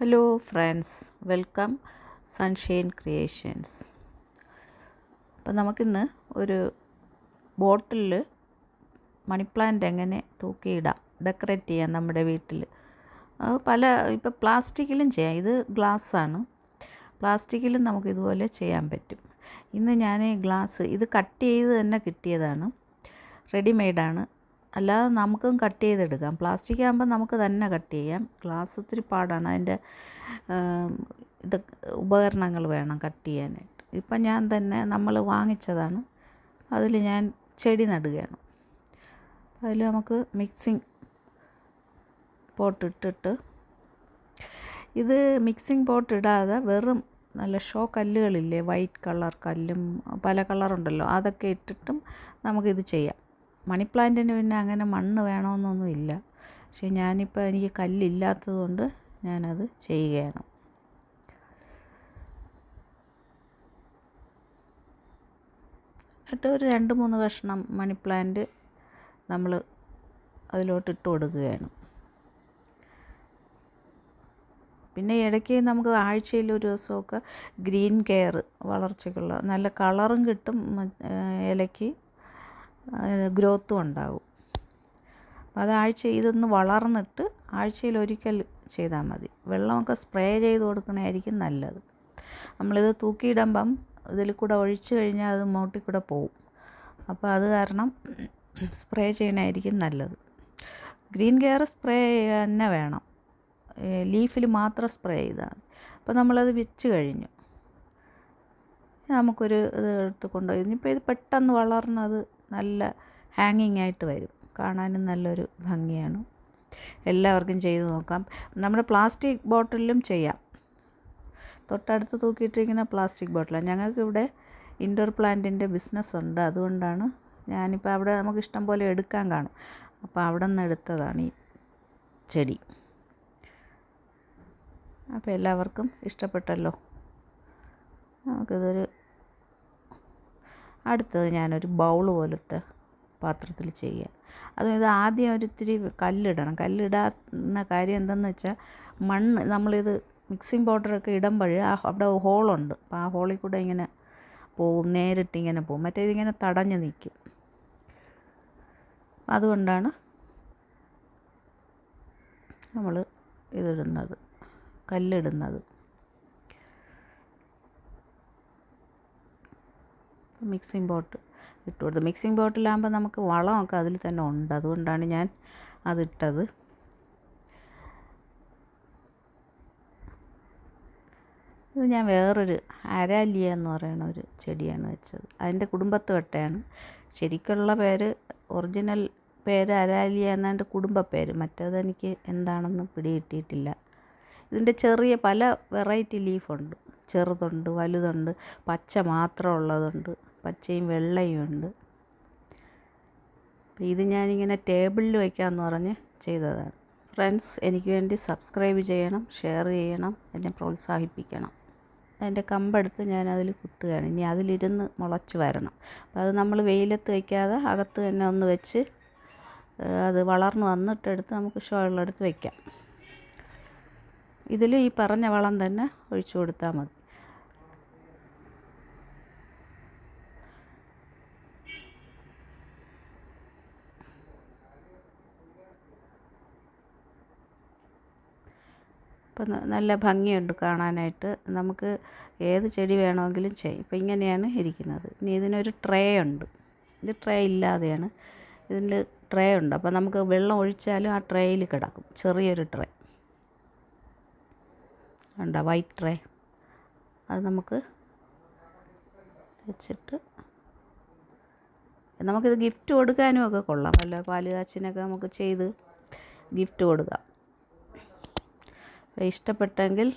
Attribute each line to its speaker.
Speaker 1: Hello friends, welcome sunshine creations. അപ്പോൾ നമുക്കിന്ന് ഒരു ബോട്ടിലിൽ മണി പ്ലാന്റ് എങ്ങനെ തൂക്കിയിടാം, ഡെക്കറേറ്റ് ചെയ്യാം നമ്മുടെ വീട്ടിൽ. ഇപ്പോൾ പ്ലാസ്റ്റിക്കിലും ചെയ്യാം. ഇത് ഗ്ലാസ്സാണ്. പ്ലാസ്റ്റിക്കിലും നമുക്കിതുപോലെ ചെയ്യാൻ പറ്റും. ഇന്ന് ഞാൻ ഇത് കട്ട് ചെയ്ത് തന്നെ കിട്ടിയതാണ്, റെഡിമെയ്ഡാണ്. അല്ലാതെ നമുക്കും കട്ട് ചെയ്തെടുക്കാം. പ്ലാസ്റ്റിക് ആകുമ്പോൾ നമുക്ക് തന്നെ കട്ട് ചെയ്യാം. ഗ്ലാസ് ഒത്തിരി പാടാണ്, അതിൻ്റെ ഇത് ഉപകരണങ്ങൾ വേണം കട്ട് ചെയ്യാനായിട്ട്. ഇപ്പം ഞാൻ തന്നെ നമ്മൾ വാങ്ങിച്ചതാണ്. അതിൽ ഞാൻ ചെടി നടുകയാണ്. അതിൽ നമുക്ക് മിക്സിങ് പോട്ട് ഇട്ടിട്ട്, ഇത് മിക്സിങ് പോട്ട് ഇടാതെ വെറും നല്ല ഷോ കല്ലുകളില്ലേ, വൈറ്റ് കളർ കല്ലും പല കളറുണ്ടല്ലോ, അതൊക്കെ ഇട്ടിട്ടും നമുക്കിത് ചെയ്യാം. മണി പ്ലാന്റിന് പിന്നെ അങ്ങനെ മണ്ണ് വേണമെന്നൊന്നുമില്ല. പക്ഷേ ഞാനിപ്പോൾ എനിക്ക് കല്ലില്ലാത്തത് കൊണ്ട് ഞാനത് ചെയ്യുകയാണ്. എന്നിട്ട് ഒരു 2-3 കഷ്ണം മണി പ്ലാന്റ് നമ്മൾ അതിലോട്ട് ഇട്ട് കൊടുക്കുകയാണ്. പിന്നെ ഇടയ്ക്ക് നമുക്ക് ആഴ്ചയിൽ ഒരു ദിവസമൊക്കെ ഗ്രീൻ കെയർ, വളർച്ചയ്ക്കുള്ള നല്ല കളറും കിട്ടും, ഇലയ്ക്ക് ഗ്രോത്തും ഉണ്ടാകും. അത് ഇതൊന്ന് വളർന്നിട്ട് ആഴ്ചയിൽ ഒരിക്കൽ ചെയ്താൽ മതി. വെള്ളമൊക്കെ സ്പ്രേ ചെയ്ത് കൊടുക്കണമായിരിക്കും നല്ലത്. നമ്മളിത് തൂക്കിയിടുമ്പം ഇതിൽ കൂടെ ഒഴിച്ചു കഴിഞ്ഞാൽ അത് മൂട്ടിൽ കൂടെ പോവും. അപ്പോൾ അത് കാരണം സ്പ്രേ ചെയ്യണമായിരിക്കും നല്ലത്. ഗ്രീൻ കെയർ സ്പ്രേ തന്നെ വേണം, ലീഫിൽ മാത്രം സ്പ്രേ ചെയ്താൽ മതി. അപ്പോൾ നമ്മളത് വെച്ച് കഴിഞ്ഞു. നമുക്കൊരു ഇത് എടുത്ത് കൊണ്ടുപോയി, ഇനിയിപ്പോൾ ഇത് പെട്ടെന്ന് വളർന്നത് നല്ല ഹാങ്ങിങ് ആയിട്ട് വരും, കാണാനും നല്ലൊരു ഭംഗിയാണ്. എല്ലാവർക്കും ചെയ്ത് നോക്കാം. നമ്മുടെ പ്ലാസ്റ്റിക് ബോട്ടിലും ചെയ്യാം. തൊട്ടടുത്ത് തൂക്കിയിട്ടിരിക്കുന്ന പ്ലാസ്റ്റിക് ബോട്ടിലാണ്. ഞങ്ങൾക്കിവിടെ ഇൻഡോർ പ്ലാന്റിൻ്റെ ബിസിനസ്സുണ്ട്. അതുകൊണ്ടാണ് ഞാനിപ്പോൾ അവിടെ നമുക്ക് ഇഷ്ടം പോലെ എടുക്കാൻ കാണും. അപ്പോൾ അവിടെ നിന്ന് എടുത്തതാണ് ഈ ചെടി. അപ്പോൾ എല്ലാവർക്കും ഇഷ്ടപ്പെട്ടല്ലോ. അടുത്തത് ഞാനൊരു ബൗള് പോലത്തെ പാത്രത്തിൽ ചെയ്യുക. ഇത് ആദ്യം ഒരിത്തിരി കല്ലിടണം. കല്ലിടാന്ന കാര്യം എന്തെന്ന് വെച്ചാൽ, മണ്ണ് നമ്മളിത് മിക്സിങ് പൗഡറൊക്കെ ഇടുമ്പോൾ അവിടെ ഹോളുണ്ട്. അപ്പോൾ ആ ഹോളിൽ കൂടെ ഇങ്ങനെ പോവും, നേരിട്ടിങ്ങനെ പോവും. മറ്റേതിങ്ങനെ തടഞ്ഞ് നിൽക്കും. അതുകൊണ്ടാണ് നമ്മൾ ഇതിടുന്നത്, കല്ലിടുന്നത്. മിക്സിങ് ബോട്ട് ഇട്ട് കൊടുത്തു. മിക്സിങ് ബോട്ടിലാകുമ്പോൾ നമുക്ക് വളമൊക്കെ അതിൽ തന്നെ ഉണ്ട്. അതുകൊണ്ടാണ് ഞാൻ അതിട്ടത്. ഇത് ഞാൻ വേറൊരു അരാലിയ എന്ന് പറയുന്ന ഒരു ചെടിയാണ് വെച്ചത്. അതിൻ്റെ കുടുംബത്ത് പെട്ടയാണ്. ശരിക്കുള്ള പേര്, ഒറിജിനൽ പേര് അരാലിയ എന്നാണ്ട് കുടുംബ പേര്. മറ്റേതെനിക്ക് എന്താണെന്ന് പിടികിട്ടിയിട്ടില്ല. ഇതിൻ്റെ ചെറിയ പല വെറൈറ്റി ലീഫുണ്ട്. ചെറുതുണ്ട്, വലുതുണ്ട്, പച്ച മാത്രമുള്ളതുണ്ട്, പച്ചയും വെള്ളയും ഉണ്ട്. ഇത് ഞാനിങ്ങനെ ടേബിളിൽ വയ്ക്കാമെന്ന് പറഞ്ഞ് ചെയ്തതാണ്. ഫ്രണ്ട്സ്, എനിക്ക് വേണ്ടി സബ്സ്ക്രൈബ് ചെയ്യണം, ഷെയർ ചെയ്യണം, എന്നെ പ്രോത്സാഹിപ്പിക്കണം. അതിൻ്റെ കമ്പെടുത്ത് ഞാൻ അതിൽ കുത്തുകയാണ്. ഇനി അതിലിരുന്ന് മുളച്ച് വരണം. അപ്പോൾ അത് നമ്മൾ വെയിലത്ത് വയ്ക്കാതെ അകത്ത് തന്നെ ഒന്ന് വെച്ച് അത് വളർന്ന് വന്നിട്ടെടുത്ത് നമുക്ക് ഷോ ഉള്ളിടത്ത് വയ്ക്കാം. ഇതിൽ ഈ പറഞ്ഞ വളം തന്നെ ഒഴിച്ചു കൊടുത്താൽ മതി. അപ്പം നല്ല ഭംഗിയുണ്ട് കാണാനായിട്ട്. നമുക്ക് ഏത് ചെടി വേണമെങ്കിലും ചെയ്യാം. ഇപ്പം ഇങ്ങനെയാണ് ഇരിക്കുന്നത്. ഇനി ഇതിനൊരു ട്രേ ഉണ്ട്. ഇത് ട്രേ ഇല്ലാതെയാണ്. ഇതിൽ ട്രേ ഉണ്ട്. അപ്പോൾ നമുക്ക് വെള്ളം ഒഴിച്ചാലും ആ ട്രേയിൽ കിടക്കും. ചെറിയൊരു ട്രേ ഉണ്ട്, വൈറ്റ് ട്രേ. അത് നമുക്ക് വെച്ചിട്ട് നമുക്കിത് ഗിഫ്റ്റ് കൊടുക്കാനും ഒക്കെ കൊള്ളാം. വല്ല പാല് കാച്ചിനൊക്കെ നമുക്ക് ചെയ്ത് ഗിഫ്റ്റ് കൊടുക്കാം. ഇഷ്ടപ്പെട്ടെങ്കിൽ